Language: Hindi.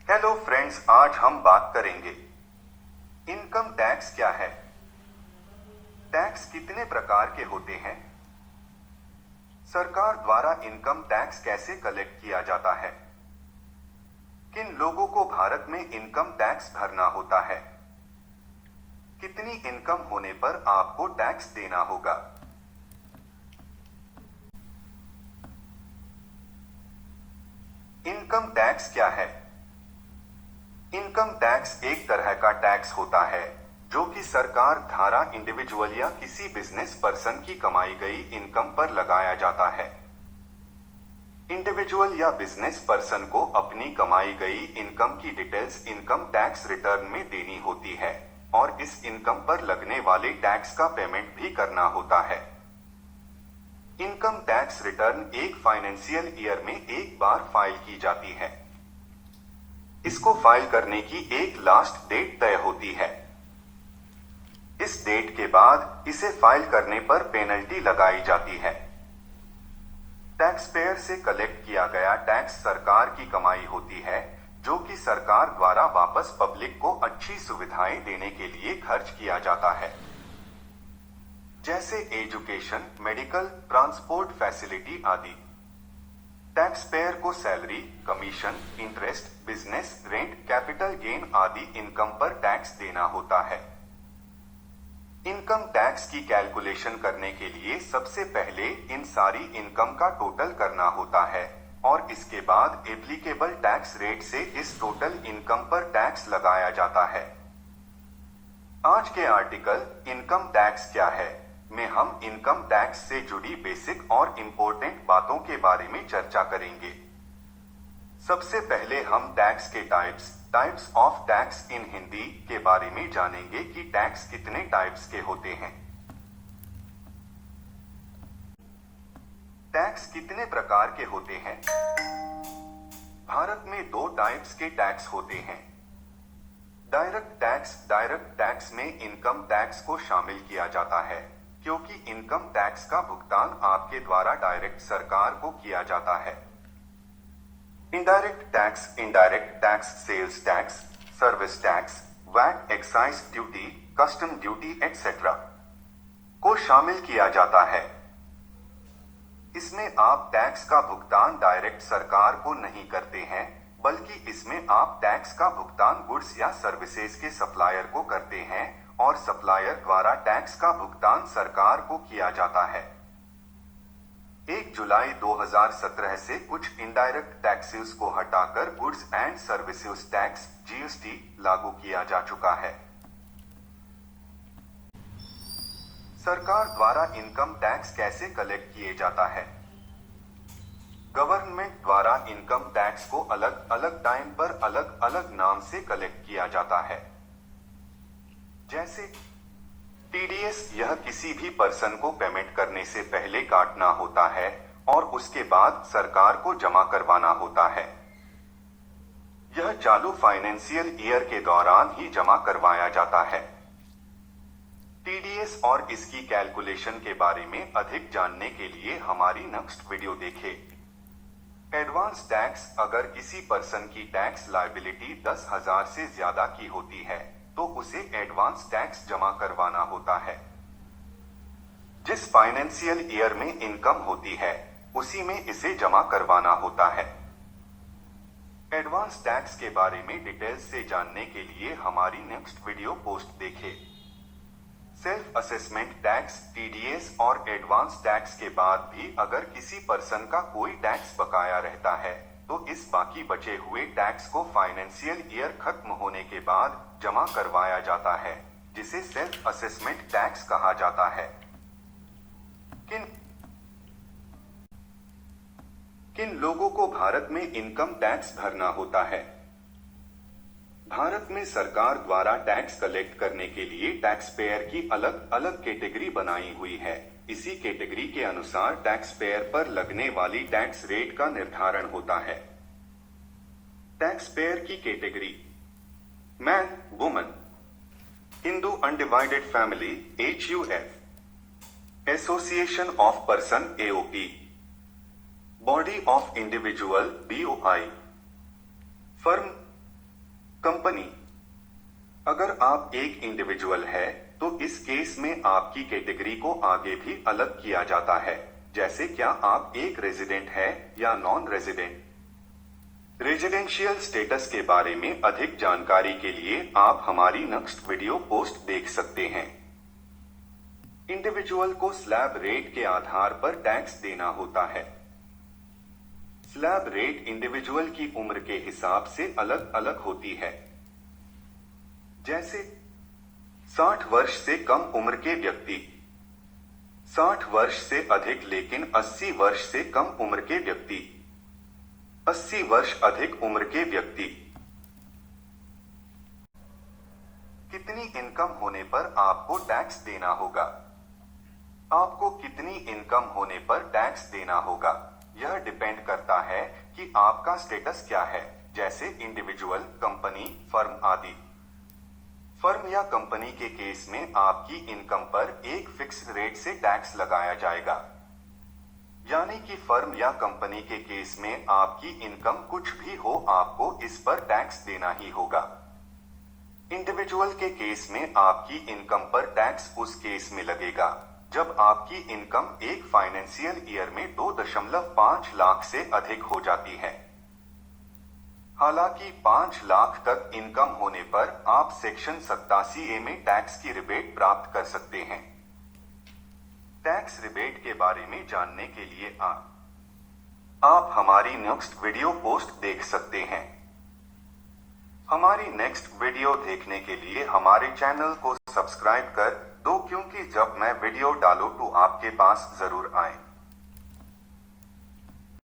हेलो फ्रेंड्स, आज हम बात करेंगे इनकम टैक्स क्या है। टैक्स कितने प्रकार के होते हैं। सरकार द्वारा इनकम टैक्स कैसे कलेक्ट किया जाता है। किन लोगों को भारत में इनकम टैक्स भरना होता है। कितनी इनकम होने पर आपको टैक्स देना होगा। इनकम टैक्स क्या है। इनकम टैक्स एक तरह का टैक्स होता है जो कि सरकार द्वारा इंडिविजुअल या किसी बिजनेस पर्सन की कमाई गई इनकम पर लगाया जाता है। इंडिविजुअल या बिजनेस पर्सन को अपनी कमाई गई इनकम की डिटेल्स इनकम टैक्स रिटर्न में देनी होती है और इस इनकम पर लगने वाले टैक्स का पेमेंट भी करना होता है। इनकम टैक्स रिटर्न एक फाइनेंशियल ईयर में एक बार फाइल की जाती है। इसको फाइल करने की एक लास्ट डेट तय होती है। इस डेट के बाद इसे फाइल करने पर पेनल्टी लगाई जाती है। टैक्स पेयर से कलेक्ट किया गया टैक्स सरकार की कमाई होती है जो कि सरकार द्वारा वापस पब्लिक को अच्छी सुविधाएं देने के लिए खर्च किया जाता है, जैसे एजुकेशन, मेडिकल, ट्रांसपोर्ट फैसिलिटी आदि। टैक्स पेयर को salary, commission, interest, business rent, capital gain आदि इनकम पर टैक्स देना होता है। इनकम टैक्स की कैलकुलेशन करने के लिए सबसे पहले इन सारी इनकम का टोटल करना होता है और इसके बाद एप्लीकेबल टैक्स रेट से इस टोटल इनकम पर टैक्स लगाया जाता है। आज के आर्टिकल इनकम टैक्स क्या है में हम इनकम टैक्स से जुड़ी बेसिक और इम्पोर्टेंट बातों के बारे में चर्चा करेंगे। सबसे पहले हम टैक्स के types of tax in Hindi के बारे में जानेंगे कि टैक्स कितने टाइप्स के होते हैं। टैक्स कितने प्रकार के होते हैं। भारत में दो टाइप्स के टैक्स होते हैं। डायरेक्ट टैक्स में इनकम टैक्स को शामिल किया जाता है क्योंकि इनकम टैक्स का भुगतान आपके द्वारा डायरेक्ट सरकार को किया जाता है। Indirect tax sales tax, service tax, VAT, excise duty, custom duty etcetera को शामिल किया जाता है। इसमें आप टैक्स का भुगतान डायरेक्ट सरकार को नहीं करते हैं, बल्कि इसमें आप टैक्स का भुगतान गुड्स या सर्विसेज के सप्लायर को करते हैं और सप्लायर द्वारा टैक्स का भुगतान सरकार को किया जाता है। 1 जुलाई 2017 से कुछ इनडायरेक्ट टैक्सेस को हटाकर goods and services tax (GST) लागू किया जा चुका है। सरकार द्वारा इनकम टैक्स कैसे कलेक्ट किए जाता है। गवर्नमेंट द्वारा इनकम टैक्स को अलग अलग टाइम पर अलग अलग नाम से कलेक्ट किया जाता है, जैसे टीडीएस। यह किसी भी पर्सन को पेमेंट करने से पहले काटना होता है और उसके बाद सरकार को जमा करवाना होता है। यह चालू फाइनेंशियल ईयर के दौरान ही जमा करवाया जाता है। टीडीएस और इसकी कैलकुलेशन के बारे में अधिक जानने के लिए हमारी नेक्स्ट वीडियो देखें। एडवांस टैक्स, अगर किसी पर्सन की टैक्स लायबिलिटी 10,000 से ज्यादा की होती है तो उसे एडवांस टैक्स जमा करवाना होता है। जिस फाइनेंशियल ईयर में इनकम होती है उसी में इसे जमा करवाना होता है। एडवांस टैक्स के बारे में डिटेल्स से जानने के लिए हमारी नेक्स्ट वीडियो पोस्ट देखें। सेल्फ असेसमेंट टैक्स, टीडीएस और एडवांस टैक्स के बाद भी अगर किसी पर्सन का कोई टैक्स बकाया रहता है तो इस बाकी बचे हुए टैक्स को फाइनेंशियल ईयर खत्म होने के बाद जमा करवाया जाता है, जिसे सेल्फ असेसमेंट टैक्स कहा जाता है। किन लोगों को भारत में इनकम टैक्स भरना होता है। भारत में सरकार द्वारा टैक्स कलेक्ट करने के लिए टैक्स पेयर की अलग अलग कैटेगरी बनाई हुई है। इसी कैटेगरी के अनुसार टैक्स पेयर पर लगने वाली टैक्स रेट का निर्धारण होता है। टैक्स पेयर की category: man, woman, Hindu undivided family (HUF), association of person (AOP), body of individual (BOI), firm company. अगर आप एक इंडिविजुअल है तो इस केस में आपकी कैटेगरी को आगे भी अलग किया जाता है, जैसे क्या आप एक रेजिडेंट है या नॉन रेजिडेंट। रेजिडेंशियल स्टेटस के बारे में अधिक जानकारी के लिए आप हमारी नेक्स्ट वीडियो पोस्ट देख सकते हैं। इंडिविजुअल को स्लैब रेट के आधार पर टैक्स देना होता है। स्लैब रेट इंडिविजुअल की उम्र के हिसाब से अलग अलग होती है। जैसे 60 वर्ष से कम उम्र के व्यक्ति, 60 वर्ष से अधिक लेकिन 80 वर्ष से कम उम्र के व्यक्ति, 80 वर्ष अधिक उम्र के व्यक्ति। कितनी इनकम होने पर आपको टैक्स देना होगा? आपको कितनी इनकम होने पर टैक्स देना होगा, यह डिपेंड करता है कि आपका स्टेटस क्या है, जैसे इंडिविजुअल, कंपनी, फर्म आदि। फर्म या कंपनी के केस में आपकी इनकम पर एक फिक्स रेट से टैक्स लगाया जाएगा, यानी कि फर्म या कंपनी के केस में आपकी इनकम कुछ भी हो आपको इस पर टैक्स देना ही होगा। इंडिविजुअल के केस में आपकी इनकम पर टैक्स उस केस में लगेगा जब आपकी इनकम एक फाइनेंशियल ईयर में 2.5 लाख से अधिक हो जाती है। हालांकि 5 लाख तक इनकम होने पर आप सेक्शन 87A में टैक्स की रिबेट प्राप्त कर सकते हैं। टैक्स रिबेट के बारे में जानने के लिए आप हमारी नेक्स्ट वीडियो पोस्ट देख सकते हैं। हमारी नेक्स्ट वीडियो देखने के लिए हमारे चैनल को सब्सक्राइब कर दो, क्योंकि जब मैं वीडियो डालूं तो आपके पास जरूर आए।